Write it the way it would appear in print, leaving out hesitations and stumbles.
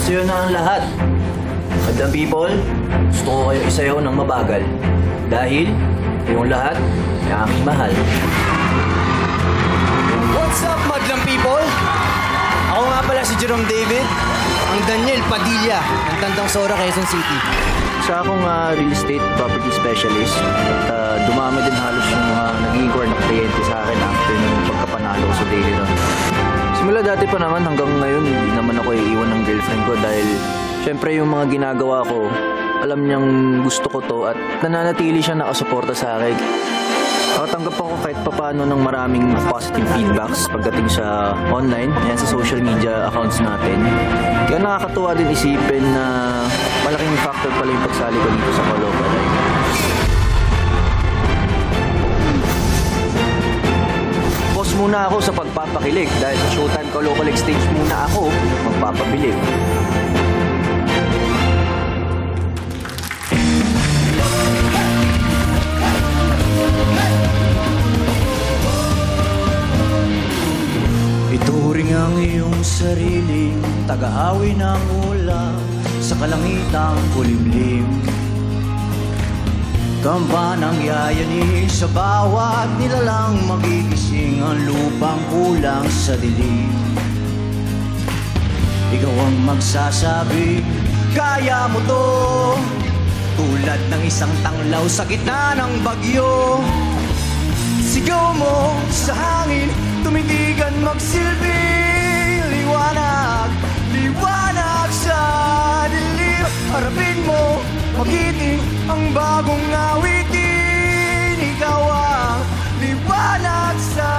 Sa'yo na ang lahat. Madlang people, gusto ko kayo isayaw ng mabagal. Dahil, yung lahat ay aking mahal. What's up, madlang people? Ako nga pala si Jerome David, ang Daniel Padilla ng Tandang Sora, Quezon City. Isa akong real estate property specialist at dumami din halos yung mga nag-inquire na kliyente sa akin after ng pagkapanalo ko sa daily run. Simula dati pa naman hanggang ngayon, hindi naman ako iiwan ng girlfriend ko dahil syempre yung mga ginagawa ko, alam niyang gusto ko to at nananatili siya nakasuporta sa akin. Nakatanggap ako kahit papano ng maraming positive feedbacks pagdating sa online, yan sa social media accounts natin. Kaya nakakatuwa din isipin na malaking factor pala yung pagsali ko dito sa Caloocan Live. Pause muna ako sa pagpapakilig dahil sa Showtime Caloocan Live stage muna ako magpapabilib. Ituring ang iyong sariling tagahawi ng ulan sa kalangitang kulimlim. Kampanang yayani sa bawat nilalang magigising ang lupang kulang sa dilim. Ikaw ang magsasabi, kaya mo to, tulad ng isang tanglaw sa gitna ng bagyo. Sigaw mo sa hangin, tumitigan magsilbi. Liwanag, liwanag sa dilim. Harapin mo, magiting ang bagong awitin. Ikaw ang liwanag sa